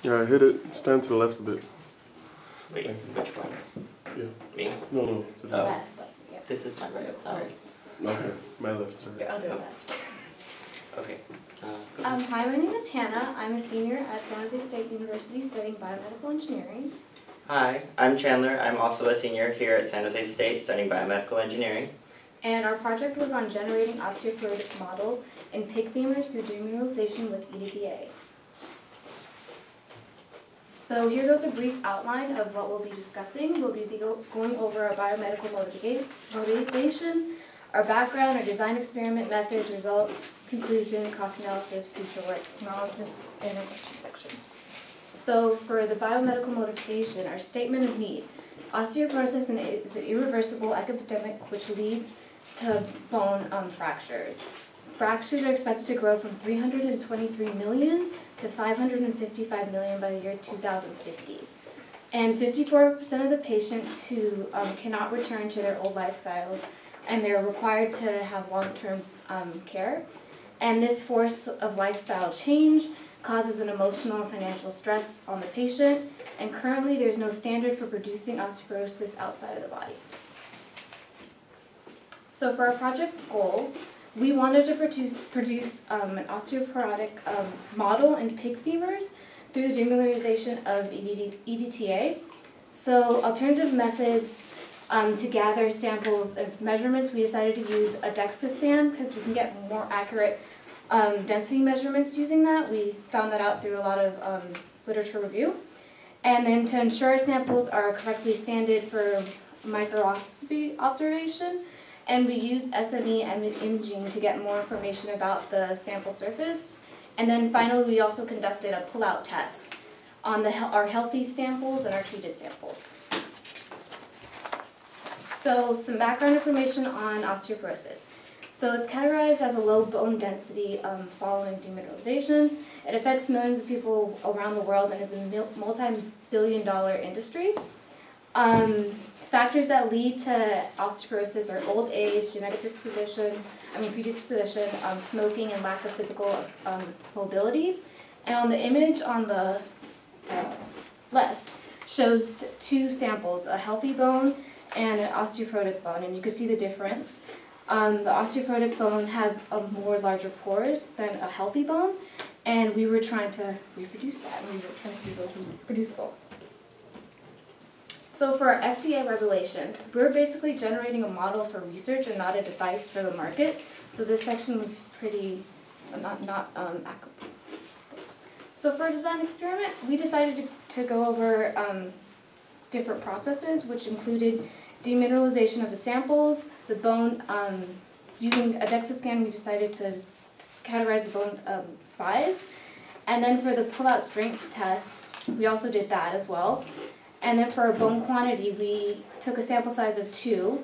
Yeah, hit it. Stand to the left a bit. Wait, which one? Yeah. Me? No, no. To the Left. Yeah. This is my right, sorry. Okay, my left, sorry. Your other left. Okay. Hi, my name is Hanna. I'm a senior at San Jose State University studying biomedical engineering. Hi, I'm Chandler. I'm also a senior here at San Jose State studying biomedical engineering. And our project was on generating osteoporotic model in pig femurs through demineralization with EDTA. So here goes a brief outline of what we'll be discussing. We'll be going over our biomedical motivation, our background, our design experiment, methods, results, conclusion, cost analysis, future work, acknowledgements, and introduction section. So for the biomedical motivation, our statement of need. Osteoporosis is an irreversible epidemic which leads to bone fractures. Fractures are expected to grow from 323 million to 555 million by the year 2050. And 54% of the patients who cannot return to their old lifestyles, and they're required to have long-term care. And this force of lifestyle change causes an emotional and financial stress on the patient, and currently there's no standard for producing osteoporosis outside of the body. So for our project goals, we wanted to produce an osteoporotic model in pig femurs through the demineralization of EDTA. So alternative methods to gather samples of measurements, we decided to use a DEXA scan because we can get more accurate density measurements using that. We found that out through a lot of literature review. And then to ensure our samples are correctly sanded for microscopy observation, and we used SME imaging to get more information about the sample surface. And then finally, we also conducted a pullout test on our healthy samples and our treated samples. So some background information on osteoporosis. So it's categorized as a low bone density following demineralization. It affects millions of people around the world and is a multi-billion-dollar industry. Factors that lead to osteoporosis are old age, genetic predisposition, smoking, and lack of physical mobility. And on the image on the left shows two samples, a healthy bone and an osteoporotic bone, and you can see the difference. The osteoporotic bone has more larger pores than a healthy bone, and we were trying to reproduce that, and we were trying to see if those were reproducible. So for our FDA regulations, we're basically generating a model for research and not a device for the market. So this section was pretty not applicable. So for a design experiment, we decided to go over different processes, which included demineralization of the samples, the bone. Using a DEXA scan, we decided to categorize the bone size. And then for the pullout strength test, we also did that as well. And then for our bone quantity, we took a sample size of 2,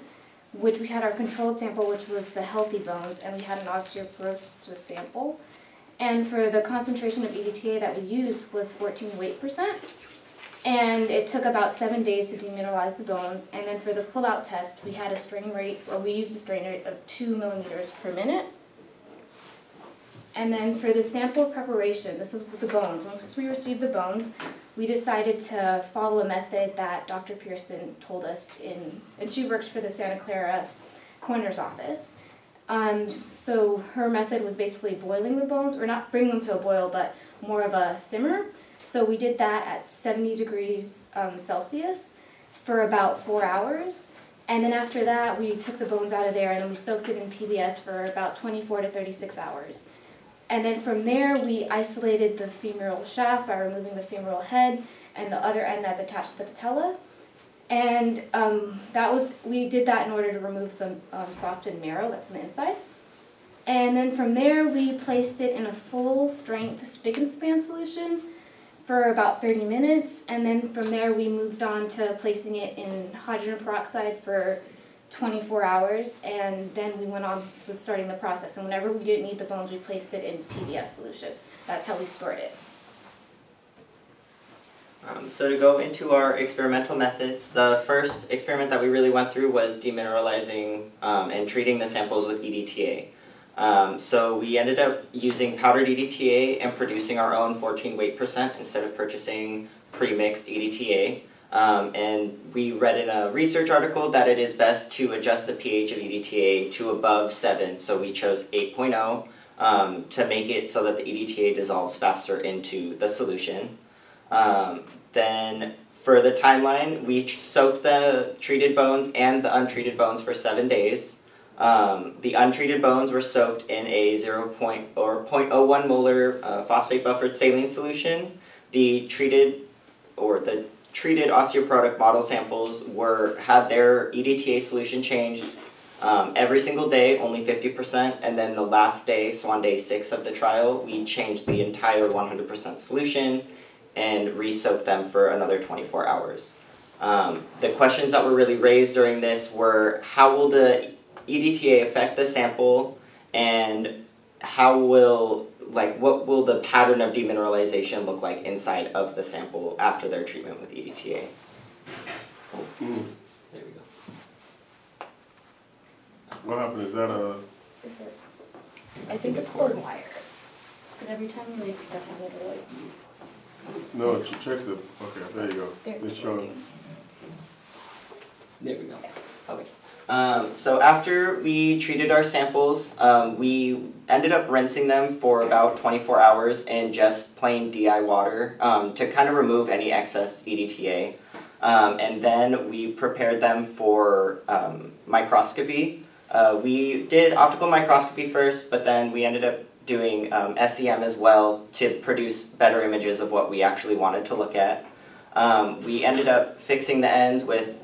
which we had our controlled sample, which was the healthy bones, and we had an osteoporosis sample. And for the concentration of EDTA that we used was 14 weight%. And it took about 7 days to demineralize the bones. And then for the pullout test, we had a strain rate, or we used a strain rate of 2 millimeters per minute. And then for the sample preparation, this is the bones. Once we received the bones, we decided to follow a method that Dr. Pearson told us and she works for the Santa Clara coroner's office. So her method was basically boiling the bones, or not bringing them to a boil, but more of a simmer. So we did that at 70 degrees Celsius for about 4 hours. And then after that, we took the bones out of there and we soaked it in PBS for about 24 to 36 hours. And then from there, we isolated the femoral shaft by removing the femoral head and the other end that's attached to the patella. And we did that in order to remove the softened marrow that's on the inside. And then from there, we placed it in a full-strength spick and span solution for about 30 minutes. And then from there, we moved on to placing it in hydrogen peroxide for 24 hours, and then we went on with starting the process. And whenever we didn't need the bones, we placed it in PBS solution. That's how we stored it. So to go into our experimental methods, the first experiment that we really went through was demineralizing and treating the samples with EDTA. So we ended up using powdered EDTA and producing our own 14 weight percent instead of purchasing pre-mixed EDTA. And we read in a research article that it is best to adjust the pH of EDTA to above 7, so we chose 8.0 to make it so that the EDTA dissolves faster into the solution. Then for the timeline, we soaked the treated bones and the untreated bones for 7 days. The untreated bones were soaked in a 0.01 molar phosphate buffered saline solution. The treated osteoporotic model samples had their EDTA solution changed every single day, only 50%, and then the last day, so on day 6 of the trial, we changed the entire 100% solution and re-soaked them for another 24 hours. The questions that were really raised during this were, how will the EDTA affect the sample, and what will the pattern of demineralization look like inside of the sample after their treatment with EDTA? There we go. What happened? Is that a... Is it? I think it's the wire. And every time you like step on it, or like... No, check the... Okay, there you go. It's showing. There we go. Okay. So after we treated our samples, we ended up rinsing them for about 24 hours in just plain DI water to kind of remove any excess EDTA. And then we prepared them for microscopy. We did optical microscopy first, but then we ended up doing SEM as well to produce better images of what we actually wanted to look at. We ended up fixing the ends with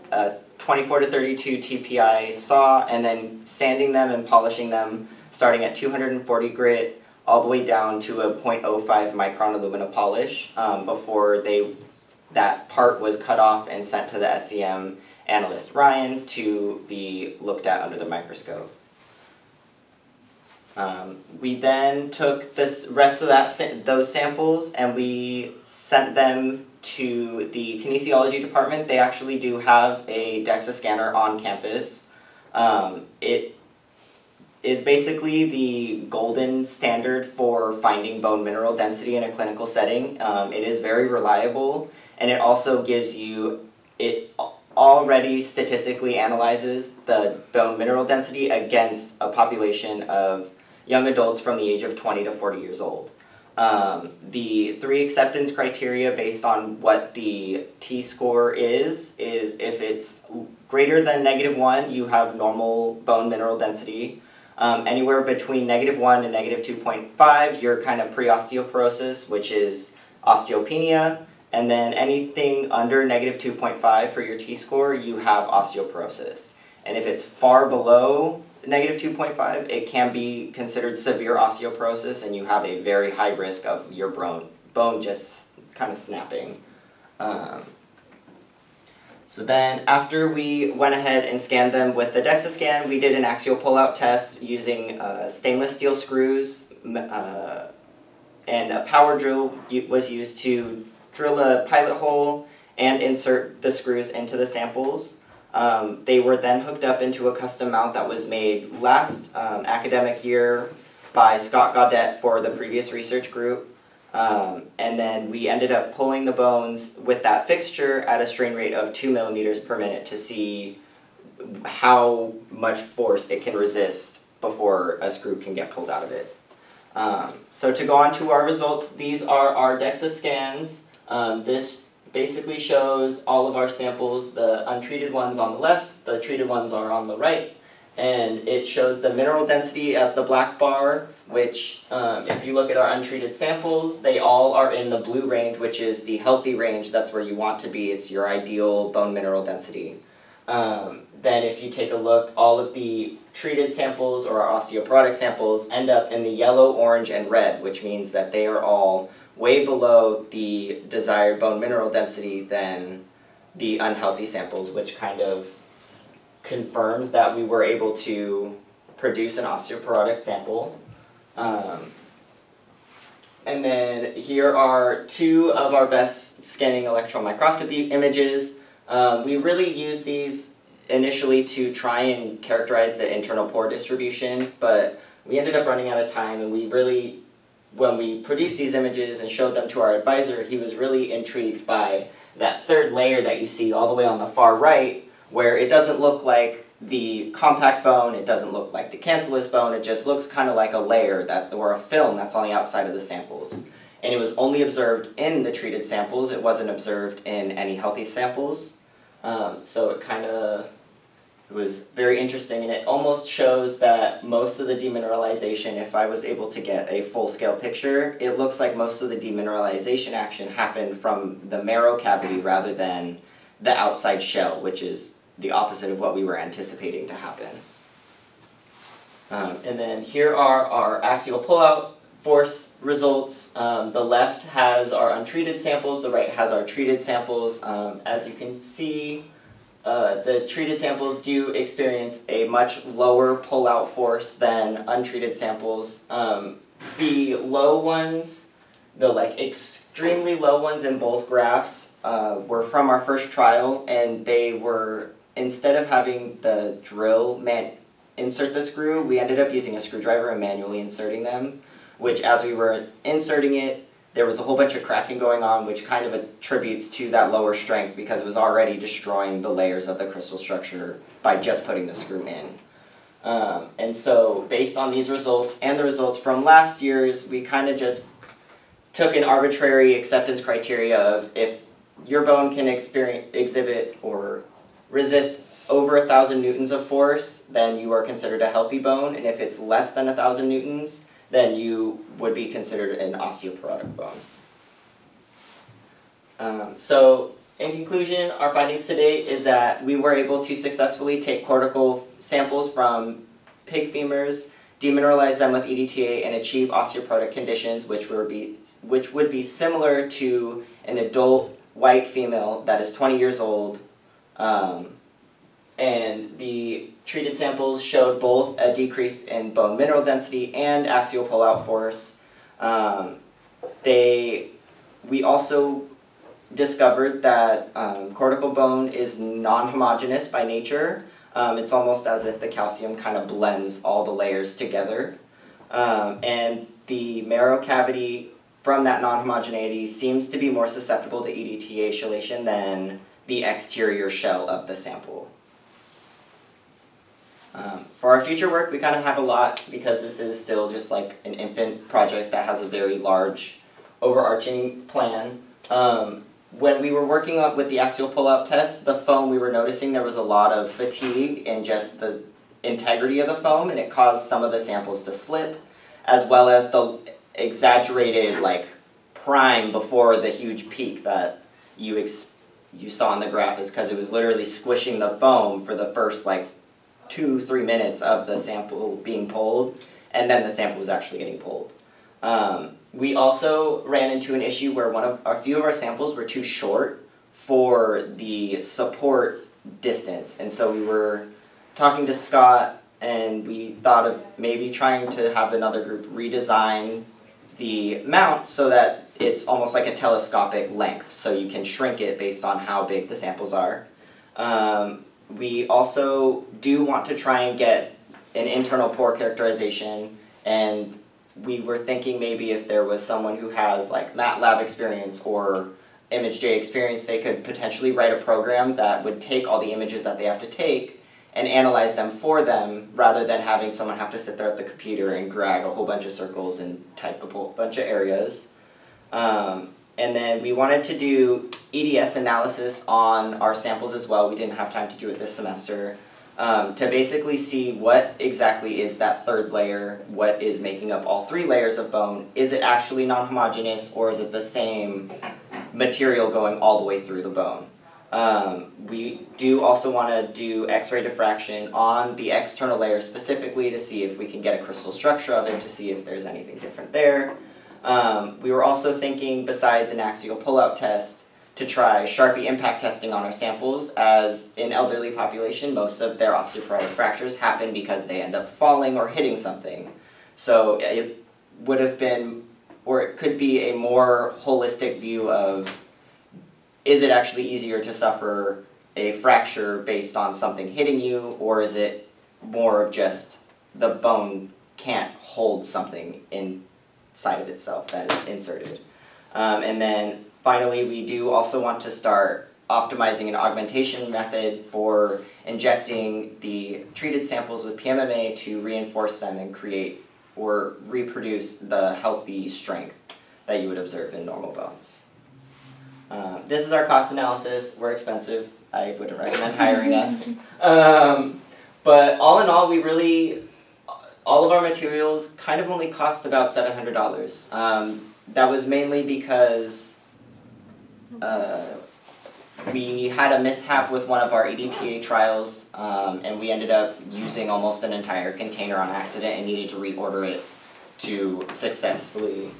24 to 32 TPI saw, and then sanding them and polishing them starting at 240 grit all the way down to a 0.05 micron alumina polish before that part was cut off and sent to the SEM analyst Ryan to be looked at under the microscope. We then took this rest of those samples and we sent them to the kinesiology department. They actually do have a DEXA scanner on campus. It is basically the golden standard for finding bone mineral density in a clinical setting. It is very reliable, and it also gives you, it already statistically analyzes the bone mineral density against a population of young adults from the age of 20 to 40 years old. The 3 acceptance criteria based on what the T-score is if it's greater than -1, you have normal bone mineral density. Anywhere between -1 and -2.5, you're kind of pre-osteoporosis, which is osteopenia. And then anything under -2.5 for your T-score, you have osteoporosis. And if it's far below -2.5, it can be considered severe osteoporosis, and you have a very high risk of your bone just kind of snapping. So then after we went ahead and scanned them with the DEXA scan, we did an axial pullout test using stainless steel screws, and a power drill was used to drill a pilot hole and insert the screws into the samples. They were then hooked up into a custom mount that was made last academic year by Scott Gaudet for the previous research group. And then we ended up pulling the bones with that fixture at a strain rate of 2 millimeters per minute to see how much force it can resist before a screw can get pulled out of it. So to go on to our results, these are our DEXA scans. This basically shows all of our samples, the untreated ones on the left, the treated ones are on the right, and it shows the mineral density as the black bar, which if you look at our untreated samples, they all are in the blue range, which is the healthy range. That's where you want to be. It's your ideal bone mineral density. Then if you take a look, all of the treated samples or our osteoporotic samples end up in the yellow, orange, and red, which means that they are all way below the desired bone mineral density than the unhealthy samples, which kind of confirms that we were able to produce an osteoporotic sample. And then here are 2 of our best scanning electron microscopy images. We really used these initially to try and characterize the internal pore distribution, but we ended up running out of time, and we really, when we produced these images and showed them to our advisor, he was really intrigued by that third layer that you see all the way on the far right, where it doesn't look like the compact bone, it doesn't look like the cancellous bone, it just looks kind of like a layer that, or a film that's on the outside of the samples. And it was only observed in the treated samples, it wasn't observed in any healthy samples. So it was very interesting, and it almost shows that most of the demineralization, if I was able to get a full-scale picture, it looks like most of the demineralization action happened from the marrow cavity rather than the outside shell, which is the opposite of what we were anticipating to happen. And then here are our axial pullout force results. The left has our untreated samples, the right has our treated samples. As you can see, the treated samples do experience a much lower pullout force than untreated samples. The low ones, the extremely low ones in both graphs were from our first trial, and they were, instead of having the drill insert the screw, we ended up using a screwdriver and manually inserting them, which as we were inserting it, there was a whole bunch of cracking going on, which kind of attributes to that lower strength because it was already destroying the layers of the crystal structure by just putting the screw in. And so based on these results and the results from last year's, we kind of just took an arbitrary acceptance criteria of if your bone can exhibit or resist over 1,000 newtons of force, then you are considered a healthy bone, and if it's less than 1,000 newtons, then you would be considered an osteoporotic bone. So in conclusion, our findings to date is that we were able to successfully take cortical samples from pig femurs, demineralize them with EDTA, and achieve osteoporotic conditions which would be similar to an adult white female that is 20 years old. And the treated samples showed both a decrease in bone mineral density and axial pullout force. We also discovered that cortical bone is non-homogeneous by nature. It's almost as if the calcium kind of blends all the layers together. And the marrow cavity from that non-homogeneity seems to be more susceptible to EDTA chelation than the exterior shell of the sample. For our future work, we kind of have a lot because this is still just like an infant project that has a very large overarching plan. When we were working with the axial pull-out test, the foam, we were noticing there was a lot of fatigue in just the integrity of the foam, and it caused some of the samples to slip, as well as the exaggerated prime before the huge peak that you saw in the graph is because it was literally squishing the foam for the first 2-3 minutes of the sample being pulled, and then the sample was actually getting pulled. We also ran into an issue where a few of our samples were too short for the support distance, and so we were talking to Scott, and we thought of maybe trying to have another group redesign the mount so that it's almost like a telescopic length, so you can shrink it based on how big the samples are. We also do want to try and get an internal pore characterization, and we were thinking maybe if there was someone who has MATLAB experience or ImageJ experience, they could potentially write a program that would take all the images that they have to take and analyze them for them, rather than having someone have to sit there at the computer and drag a whole bunch of circles and type a whole bunch of areas. And then we wanted to do EDS analysis on our samples as well. We didn't have time to do it this semester. To basically see what exactly is that third layer, what is making up all 3 layers of bone. Is it actually non-homogeneous, or is it the same material going all the way through the bone? We do also want to do X-ray diffraction on the external layer specifically to see if we can get a crystal structure of it, to see if there's anything different there. We were also thinking, besides an axial pullout test, to try Sharpie impact testing on our samples, as in elderly population, most of their osteoporotic fractures happen because they end up falling or hitting something. So it would have been, or it could be, a more holistic view of, is it actually easier to suffer a fracture based on something hitting you, or is it more of just the bone can't hold something inside of itself that is inserted. And then finally, we do also want to start optimizing an augmentation method for injecting the treated samples with PMMA to reinforce them and create or reproduce the healthy strength that you would observe in normal bones. This is our cost analysis. We're expensive. I wouldn't recommend hiring us. But all in all, all of our materials kind of only cost about $700. That was mainly because we had a mishap with one of our EDTA trials, and we ended up using almost an entire container on accident and needed to reorder it to successfully.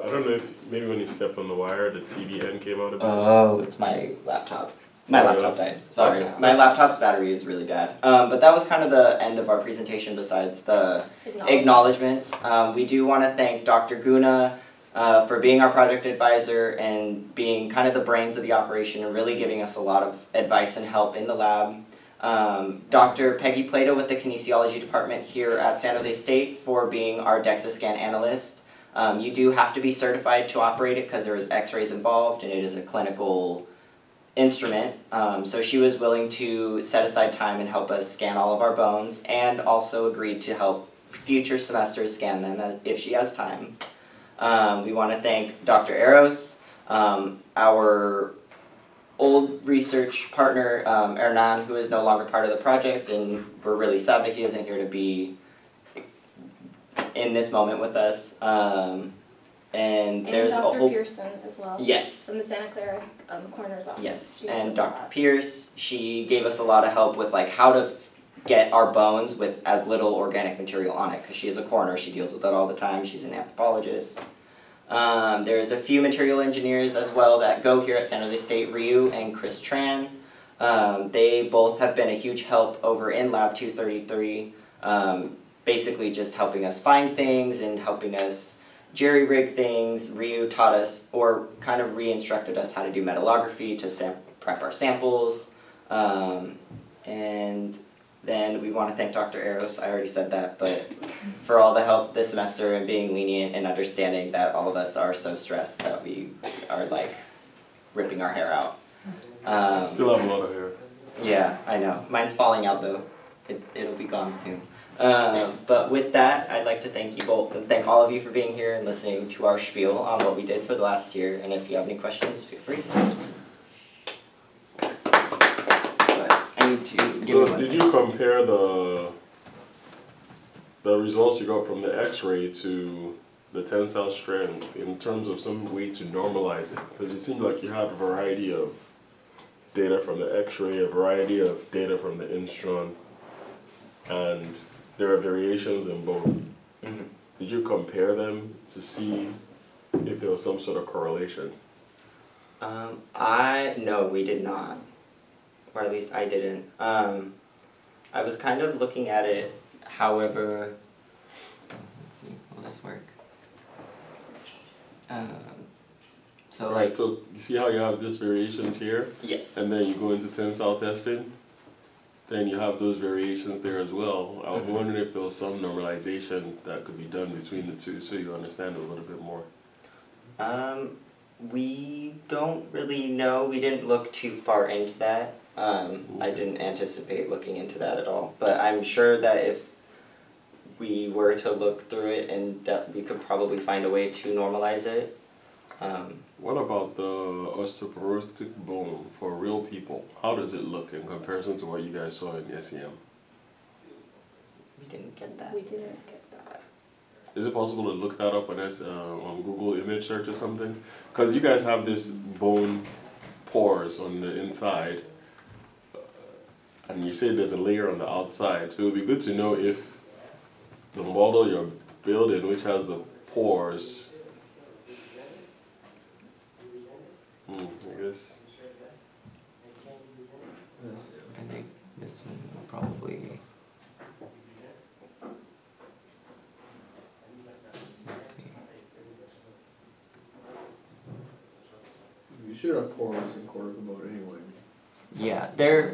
I don't know if maybe when you step on the wire, the TDN came out a bit. Oh, it's my laptop. My laptop died. Sorry. My laptop's battery is really bad. But that was kind of the end of our presentation besides the acknowledgements. We do want to thank Dr. Guna for being our project advisor and being kind of the brains of the operation and really giving us a lot of advice and help in the lab. Dr. Peggy Plato with the kinesiology department here at San Jose State for being our DEXA scan analyst. You do have to be certified to operate it because there is x-rays involved and it is a clinical instrument. So she was willing to set aside time and help us scan all of our bones and also agreed to help future semesters scan them if she has time. We want to thank Dr. Eros, our old research partner, Hernan, who is no longer part of the project, and we're really sad that he isn't here to be in this moment with us. And there's Dr. a whole... Pearson as well. Yes. From the Santa Clara coroner's office. Yes, She and does Dr. that. Pierce, she gave us a lot of help with like how to get our bones with as little organic material on it, because she is a coroner, she deals with that all the time, she's an anthropologist. There's a few material engineers as well that go here at San Jose State, Ryu and Chris Tran. They both have been a huge help over in Lab 233, basically just helping us find things and helping us jerry-rig things. Ryu taught us, or kind of re-instructed us how to do metallography to prep our samples. And then we want to thank Dr. Eros, I already said that, but for all the help this semester and being lenient and understanding that all of us are so stressed that we are like ripping our hair out. Still have a lot of hair. Yeah, I know. Mine's falling out though. It'll be gone soon. But with that, I'd like to thank you both and thank all of you for being here and listening to our spiel on what we did for the last year. And if you have any questions, feel free. But I need to give So me one did second. you compare the results you got from the X-ray to the tensile strength in terms of some way to normalize it? Because it seemed like you had a variety of data from the X-ray, a variety of data from the Instron, and there are variations in both. Mm-hmm. Did you compare them to see if there was some sort of correlation? No, we did not. Or at least I didn't. I was kind of looking at it, however, let's see, will this work? So like, So you see how you have these variations here, yes. and then you go into tensile testing, then you have those variations there as well. I was wondering if there was some normalization that could be done between the two so you understand it a little bit more. We don't really know. We didn't look too far into that. I didn't anticipate looking into that at all. But I'm sure that if we were to look through it, and that we could probably find a way to normalize it. What about the osteoporotic bone for real people? How does it look in comparison to what you guys saw in SEM? We didn't get that. We didn't get that. Is it possible to look that up on Google image search or something? Because you guys have this bone pores on the inside, and you say there's a layer on the outside. So it would be good to know if the model you're building, which has the pores, I guess. I think this one will probably. Let's see. You should have pores in cortical mode anyway. Yeah, they're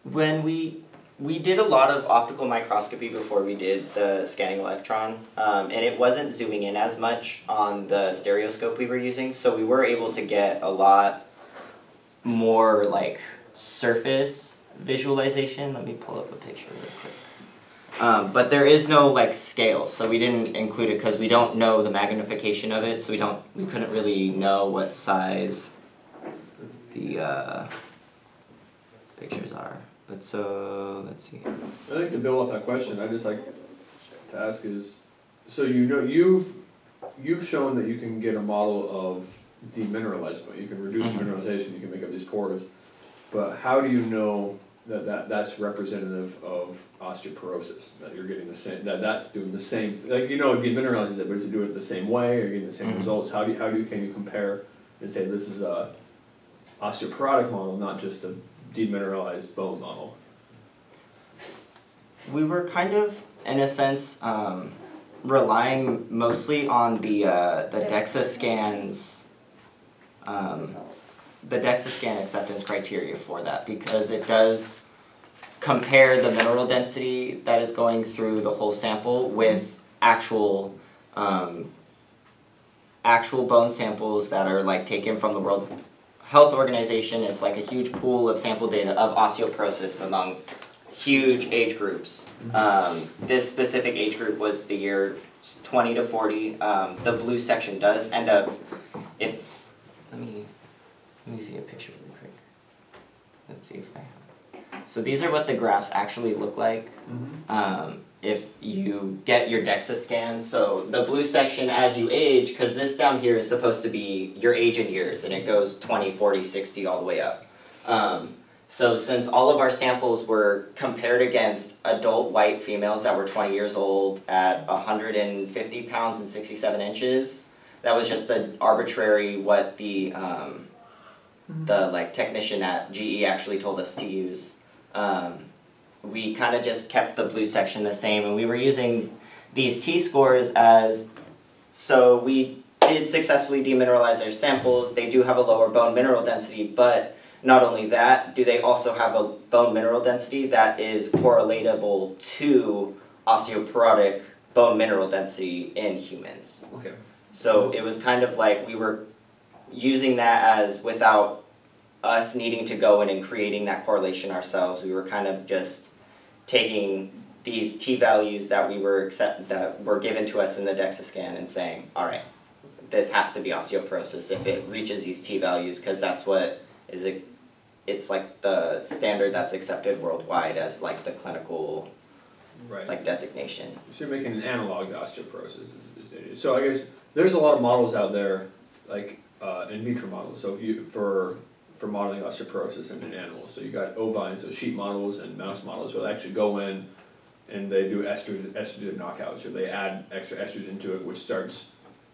when we We did a lot of optical microscopy before we did the scanning electron, and it wasn't zooming in as much on the stereoscope we were using, so we were able to get a lot more like surface visualization. Let me pull up a picture real quick. But there is no like scale, so we didn't include it because we don't know the magnification of it, so we couldn't really know what size the pictures are. But so, let's see. I think to build off that question, I'd just like to ask is, so you know, you've shown that you can get a model of demineralized, but you can reduce mineralization, you can make up these pores, but how do you know that's representative of osteoporosis, that you're getting the same, that's doing the same, like, you know, it demineralizes it, but is it doing it the same way, or getting the same results? Can you compare and say this is a osteoporotic model, not just a demineralized bone model? We were kind of, in a sense, relying mostly on the DEXA scans, the DEXA scan acceptance criteria for that, because it does compare the mineral density that is going through the whole sample with actual bone samples that are like taken from the World Health Organization. It's like a huge pool of sample data of osteoporosis among huge age groups. This specific age group was the year 20 to 40. The blue section does end up, let me see a picture real quick. Let's see if I have. So these are what the graphs actually look like. If you get your DEXA scan. So the blue section as you age, because this down here is supposed to be your age in years, and it goes 20, 40, 60, all the way up. So since all of our samples were compared against adult white females that were 20 years old at 150 pounds and 67 inches, that was just the arbitrary what the like technician at GE actually told us to use. We kind of just kept the blue section the same, and we were using these T-scores as, so we did successfully demineralize their samples. They do have a lower bone mineral density, but not only that, do they also have a bone mineral density that is correlatable to osteoporotic bone mineral density in humans. Okay. So it was kind of like we were using that as, without us needing to go in and creating that correlation ourselves, we were kind of just taking these t-values that were given to us in the DEXA scan and saying, all right, this has to be osteoporosis if it reaches these t-values, because that's what is it. It's like the standard that's accepted worldwide as like the clinical like designation. So you're making an analog to osteoporosis. So I guess there's a lot of models out there, like in vitro models. So if you for modeling osteoporosis in animals. So you got ovines, so sheep models and mouse models where they actually go in and they do estrogen knockouts, or they add extra estrogen to it, which starts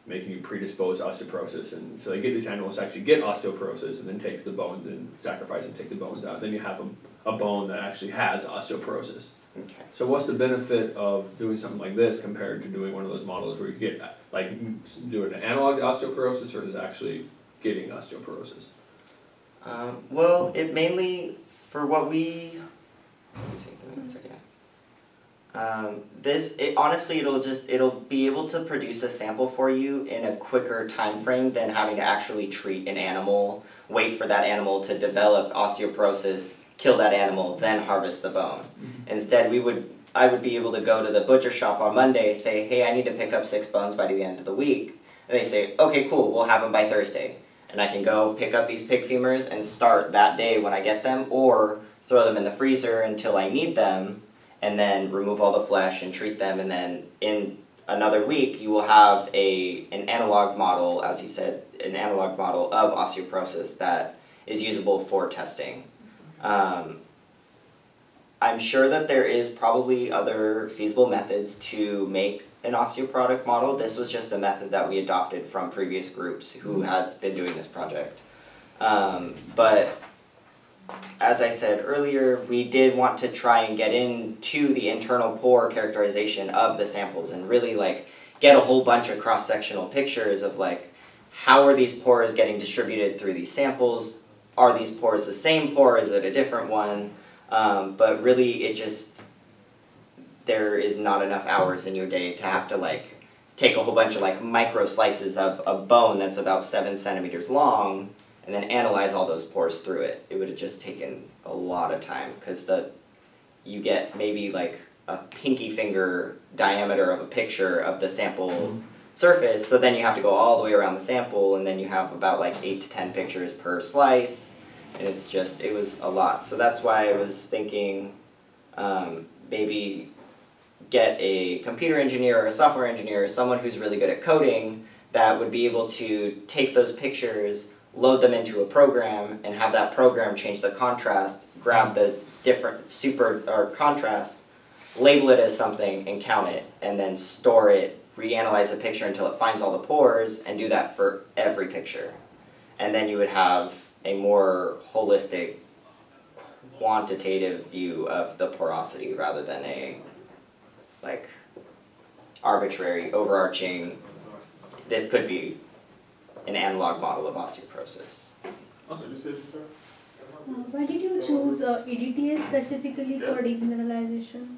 making you predisposed to osteoporosis. And so they get these animals to actually get osteoporosis and then takes the bones and sacrifice and take the bones out. Then you have a bone that actually has osteoporosis. Okay. So what's the benefit of doing something like this compared to doing one of those models where you get, like, doing an analog to osteoporosis versus actually getting osteoporosis? Well, it mainly, for what we, let me see, give me 1 second. Honestly, it'll be able to produce a sample for you in a quicker time frame than having to actually treat an animal, wait for that animal to develop osteoporosis, kill that animal, then harvest the bone. Instead, I would be able to go to the butcher shop on Monday, say, hey, I need to pick up 6 bones by the end of the week. And they say, okay, cool, we'll have them by Thursday. And I can go pick up these pig femurs and start that day when I get them, or throw them in the freezer until I need them, and then remove all the flesh and treat them, and then in another week you will have an analog model, as you said, an analog model of osteoporosis that is usable for testing. I'm sure that there is probably other feasible methods to make an osteoporotic model. This was just a method that we adopted from previous groups who had been doing this project. But as I said earlier, we did want to try and get into the internal pore characterization of the samples and really like get a whole bunch of cross-sectional pictures of like, how are these pores getting distributed through these samples? Are these pores the same pore? Is it a different one? But really it just, there is not enough hours in your day to have to like take a whole bunch of like micro slices of a bone that's about 7 centimeters long and then analyze all those pores through it. It would have just taken a lot of time because you get maybe like a pinky finger diameter of a picture of the sample surface, so then you have to go all the way around the sample, and then you have about like 8 to 10 pictures per slice, and it's just, it was a lot. So that's why I was thinking maybe get a computer engineer or a software engineer, someone who's really good at coding, that would be able to take those pictures, load them into a program, and have that program change the contrast, grab the different contrast, label it as something and count it, and then store it, reanalyze the picture until it finds all the pores, and do that for every picture. And then you would have a more holistic, quantitative view of the porosity rather than a like arbitrary, overarching, this could be an analog model of osteoporosis. Why did you choose EDTA specifically for demineralization?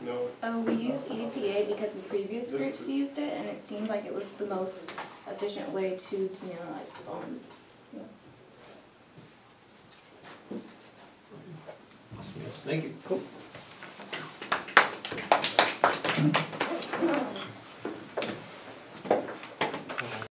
No. We used EDTA because the previous groups used it, and it seemed like it was the most efficient way to demineralize the bone. Thank you. Cool.